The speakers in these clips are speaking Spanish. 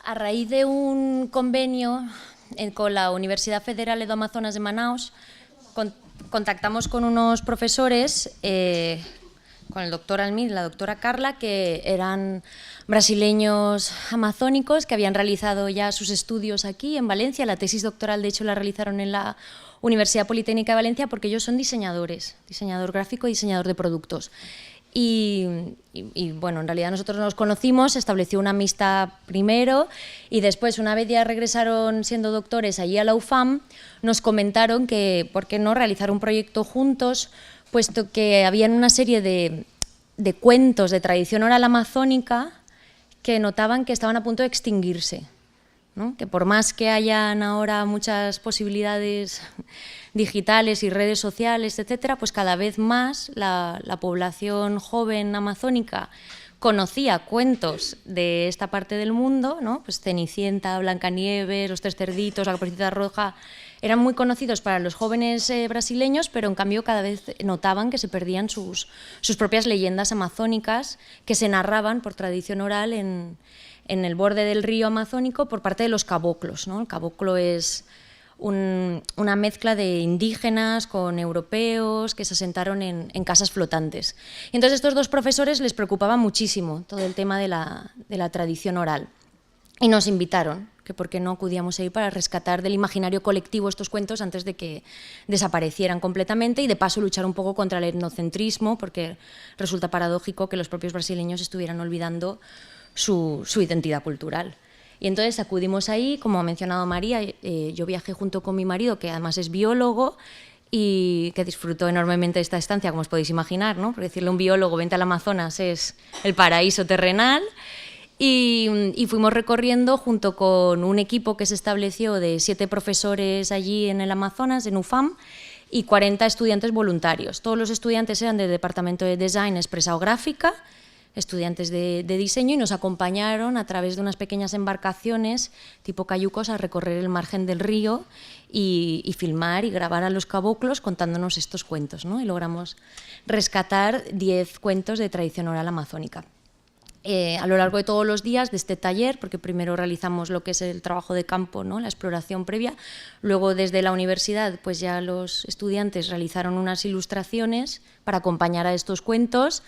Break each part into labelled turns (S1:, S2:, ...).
S1: A raíz de un convenio con la Universidad Federal do Amazonas de Manaus, contactamos con unos profesores, con el doctor Almir y la doctora Carla, que eran brasileños amazónicos que habían realizado ya sus estudios aquí en Valencia. La tesis doctoral, de hecho, la realizaron en la Universidad Politécnica de Valencia porque ellos son diseñadores, diseñador gráfico y diseñador de productos. Y bueno, en realidad nosotros nos conocimos, se estableció una amistad primero y después, una vez ya regresaron siendo doctores allí a la UFAM, nos comentaron que por qué no realizar un proyecto juntos, puesto que habían una serie de cuentos de tradición oral amazónica que notaban que estaban a punto de extinguirse, ¿no? Que por más que hayan ahora muchas posibilidades digitales y redes sociales, etcétera, pues cada vez más la población joven amazónica conocía cuentos de esta parte del mundo, ¿no? Pues Cenicienta, Blancanieves, Los Tres Cerditos, La Caperucita Roja, eran muy conocidos para los jóvenes brasileños, pero en cambio cada vez notaban que se perdían sus propias leyendas amazónicas que se narraban por tradición oral en el borde del río amazónico por parte de los caboclos, ¿no? El caboclo es una mezcla de indígenas con europeos que se asentaron en casas flotantes. Y entonces a estos dos profesores les preocupaba muchísimo todo el tema de la tradición oral y nos invitaron, que por qué no acudíamos ahí para rescatar del imaginario colectivo estos cuentos antes de que desaparecieran completamente y de paso luchar un poco contra el etnocentrismo, porque resulta paradójico que los propios brasileños estuvieran olvidando su identidad cultural. Y entonces acudimos ahí, como ha mencionado María, yo viajé junto con mi marido, que además es biólogo, y que disfrutó enormemente de esta estancia, como os podéis imaginar, ¿no? Porque decirle a un biólogo, vente al Amazonas, es el paraíso terrenal. Y fuimos recorriendo junto con un equipo que se estableció de 7 profesores allí en el Amazonas, en UFAM, y 40 estudiantes voluntarios. Todos los estudiantes eran del departamento de Design Expresa o Gráfica, estudiantes de diseño, y nos acompañaron a través de unas pequeñas embarcaciones tipo cayucos a recorrer el margen del río y filmar y grabar a los caboclos contándonos estos cuentos, ¿no? Y logramos rescatar 10 cuentos de tradición oral amazónica. A lo largo de todos los días de este taller, porque primero realizamos lo que es el trabajo de campo, ¿no? La exploración previa, luego desde la universidad pues ya los estudiantes realizaron unas ilustraciones para acompañar a estos cuentos.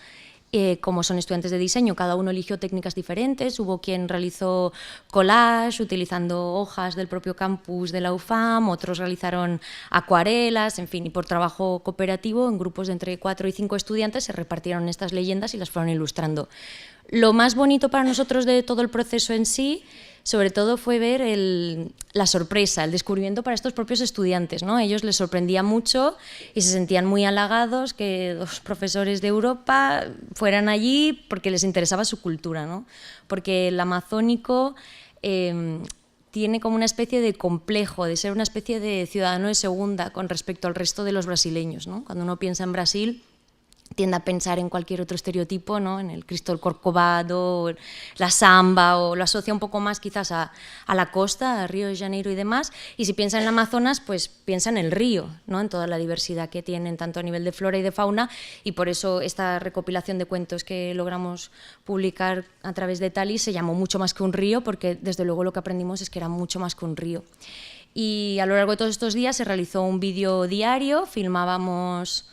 S1: Como son estudiantes de diseño, cada uno eligió técnicas diferentes. Hubo quien realizó collage utilizando hojas del propio campus de la UFAM, otros realizaron acuarelas, en fin, y por trabajo cooperativo, en grupos de entre 4 y 5 estudiantes, se repartieron estas leyendas y las fueron ilustrando. Lo más bonito para nosotros de todo el proceso en sí, sobre todo, fue ver la sorpresa, el descubrimiento para estos propios estudiantes, ¿no? A ellos les sorprendía mucho y se sentían muy halagados que 2 profesores de Europa fueran allí porque les interesaba su cultura, ¿no? Porque el amazónico tiene como una especie de complejo de ser una especie de ciudadano de segunda con respecto al resto de los brasileños, ¿no? Cuando uno piensa en Brasil, tiende a pensar en cualquier otro estereotipo, ¿no? En el Cristo del Corcovado, la samba, o lo asocia un poco más quizás a la costa, a Río de Janeiro y demás. Y si piensa en el Amazonas, pues piensa en el río, ¿no? En toda la diversidad que tienen, tanto a nivel de flora y de fauna, y por eso esta recopilación de cuentos que logramos publicar a través de Talis se llamó Mucho más que un río, porque desde luego lo que aprendimos es que era mucho más que un río. Y a lo largo de todos estos días se realizó un vídeo diario, filmábamos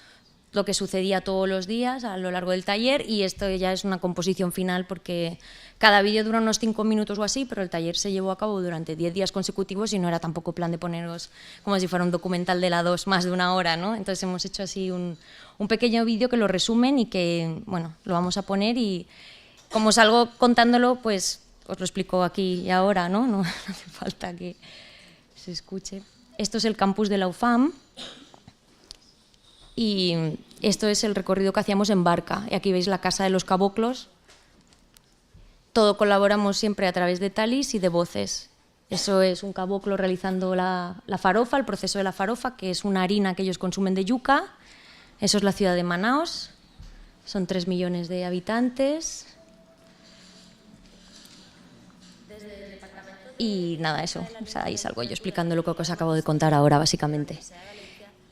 S1: lo que sucedía todos los días a lo largo del taller, y esto ya es una composición final porque cada vídeo dura unos 5 minutos o así, pero el taller se llevó a cabo durante 10 días consecutivos y no era tampoco plan de poneros como si fuera un documental de la 2 más de 1 hora, ¿no? Entonces hemos hecho así un pequeño vídeo que lo resumen y que, bueno, lo vamos a poner, y como salgo contándolo, pues os lo explico aquí y ahora, ¿no? No hace falta que se escuche. Esto es el campus de la UFAM. Y esto es el recorrido que hacíamos en barca. Y aquí veis la casa de los caboclos. Todo colaboramos siempre a través de Talis y de voces. Eso es un caboclo realizando la farofa, el proceso de la farofa, que es una harina que ellos consumen de yuca. Eso es la ciudad de Manaus. Son 3 millones de habitantes. Y nada, eso. O sea, ahí salgo yo explicando lo que os acabo de contar ahora, básicamente.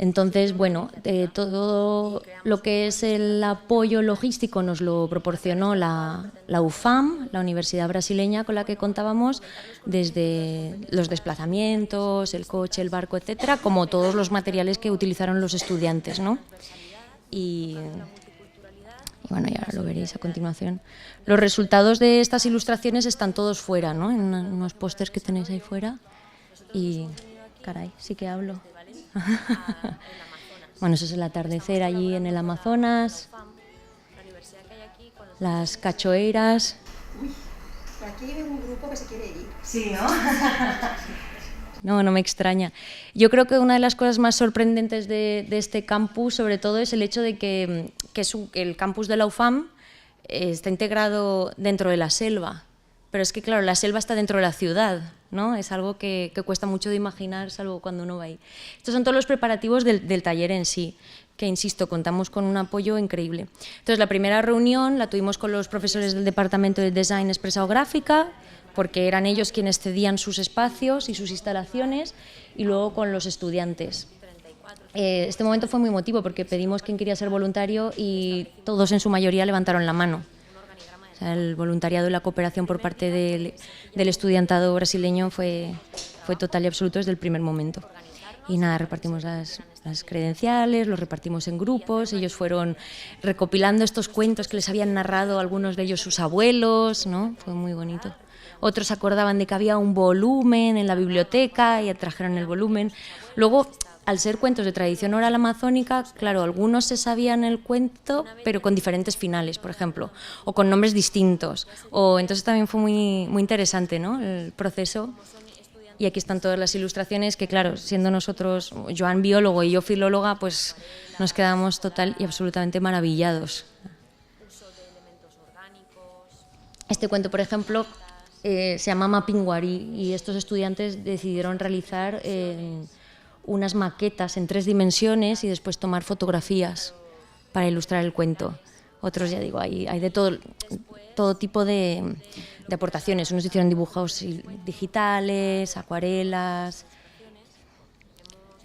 S1: Entonces, bueno, todo lo que es el apoyo logístico nos lo proporcionó la UFAM, la universidad brasileña con la que contábamos, desde los desplazamientos, el coche, el barco, etcétera, como todos los materiales que utilizaron los estudiantes, ¿no? Y bueno, ya lo veréis a continuación. Los resultados de estas ilustraciones están todos fuera, ¿no? En unos pósters que tenéis ahí fuera. Y, caray, sí que hablo. Bueno, eso es el atardecer allí en el Amazonas, las cachoeiras.
S2: Uy, por aquí hay un grupo que se quiere ir.
S1: Sí, ¿no? No me extraña. Yo creo que una de las cosas más sorprendentes de este campus, sobre todo, es el hecho de que el campus de la UFAM está integrado dentro de la selva. Pero es que, claro, la selva está dentro de la ciudad, ¿no? Es algo que cuesta mucho de imaginar, salvo cuando uno va ahí. Estos son todos los preparativos del taller en sí, que, insisto, contamos con un apoyo increíble. Entonces, la primera reunión la tuvimos con los profesores del Departamento de Design Expresado Gráfica, porque eran ellos quienes cedían sus espacios y sus instalaciones, y luego con los estudiantes. Este momento fue muy emotivo porque pedimos quién quería ser voluntario y todos en su mayoría levantaron la mano. El voluntariado y la cooperación por parte del estudiantado brasileño fue total y absoluto desde el primer momento. Y nada, repartimos las credenciales, los repartimos en grupos, ellos fueron recopilando estos cuentos que les habían narrado algunos de ellos sus abuelos, ¿no? Fue muy bonito. Otros se acordaban de que había un volumen en la biblioteca y trajeron el volumen. Luego, al ser cuentos de tradición oral amazónica, claro, algunos se sabían el cuento, pero con diferentes finales, por ejemplo, o con nombres distintos. Entonces también fue muy interesante, ¿no?, el proceso. Y aquí están todas las ilustraciones que, claro, siendo nosotros, Joan biólogo y yo filóloga, pues nos quedamos total y absolutamente maravillados. Este cuento, por ejemplo, se llama Mapinguari y estos estudiantes decidieron realizar unas maquetas en 3 dimensiones y después tomar fotografías para ilustrar el cuento. Otros, ya digo, hay de todo tipo de aportaciones. Unos hicieron dibujos digitales, acuarelas,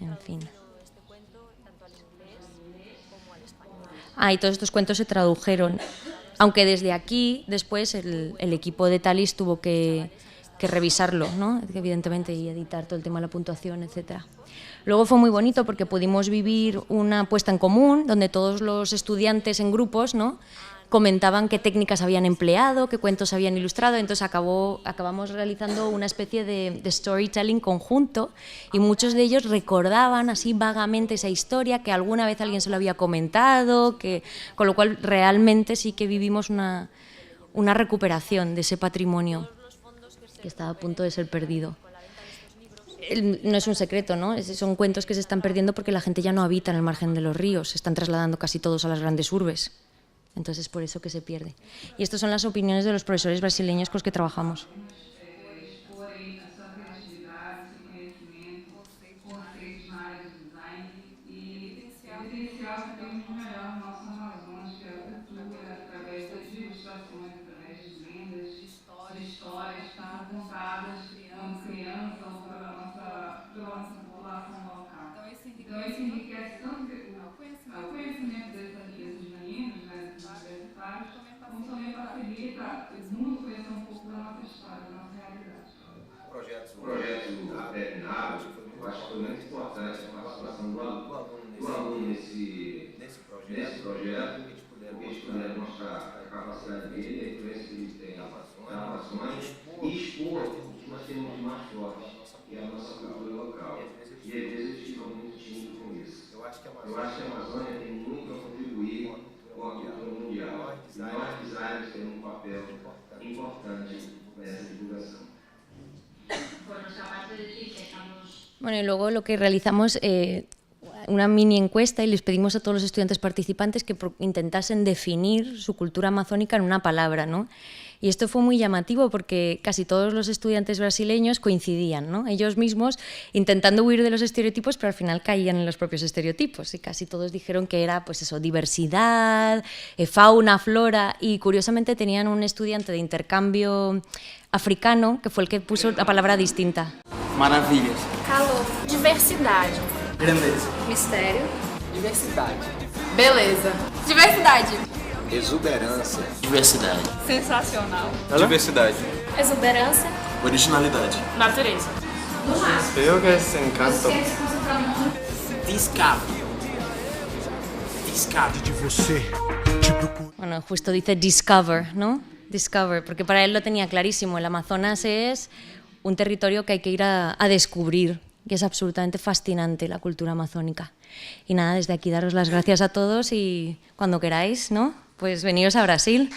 S1: en fin. Y todos estos cuentos se tradujeron, aunque desde aquí después el equipo de Talis tuvo que revisarlo, ¿no?, evidentemente, y editar todo el tema de la puntuación, etcétera. Luego fue muy bonito porque pudimos vivir una puesta en común donde todos los estudiantes en grupos, ¿no?, comentaban qué técnicas habían empleado, qué cuentos habían ilustrado. Entonces acabamos realizando una especie de storytelling conjunto y muchos de ellos recordaban así vagamente esa historia, que alguna vez alguien se lo había comentado, con lo cual realmente sí que vivimos una recuperación de ese patrimonio que estaba a punto de ser perdido. No es un secreto, ¿no? Son cuentos que se están perdiendo porque la gente ya no habita en el margen de los ríos, se están trasladando casi todos a las grandes urbes. Entonces es por eso que se pierde. Y estas son las opiniones de los profesores brasileños con los que trabajamos.
S3: Então, isso enriquece tanto o conhecimento desses meninos, né, dos universitários, como também facilita o mundo conhecer um pouco da nossa história, da nossa realidade.
S4: O projeto terminado, eu acho que foi muito importante a participação do aluno nesse projeto, porque eles puderam mostrar a capacidade dele, a influência que ele tem nas Amazonas, e expor o que nós temos de mais forte, que é a nossa cultura local. E às vezes eles ficam muito tímidos com isso. Eu acho que a Amazônia tem muito a contribuir com a cultura mundial. E nós, designers, temos um papel importante nessa divulgação.
S1: Bueno, y luego lo que realizamos, una mini encuesta, y les pedimos a todos los estudiantes participantes que intentasen definir su cultura amazónica en una palabra, ¿no? Y esto fue muy llamativo porque casi todos los estudiantes brasileños coincidían, ¿no?, ellos mismos intentando huir de los estereotipos, pero al final caían en los propios estereotipos, y casi todos dijeron que era, pues eso, diversidad, fauna, flora, y curiosamente tenían un estudiante de intercambio africano que fue el que puso la palabra distinta.
S5: Maravillas.
S6: Calor, diversidade,
S5: Grandeza.
S2: Mistério.
S5: Diversidade.
S6: Beleza. Diversidade.
S7: Exuberância.
S5: Diversidade.
S6: Sensacional.
S7: Diversidade.
S6: Exuberância.
S5: Originalidade.
S6: Natureza.
S7: Creo que es encanto.
S5: Discovery. Discovery.
S1: Bueno, justo dice discover, ¿no? Discover, porque para él lo tenía clarísimo. El Amazonas es un territorio que hay que ir a descubrir, que es absolutamente fascinante la cultura amazónica. Y nada, desde aquí daros las gracias a todos y cuando queráis, ¿no? Pues veníos a Brasil.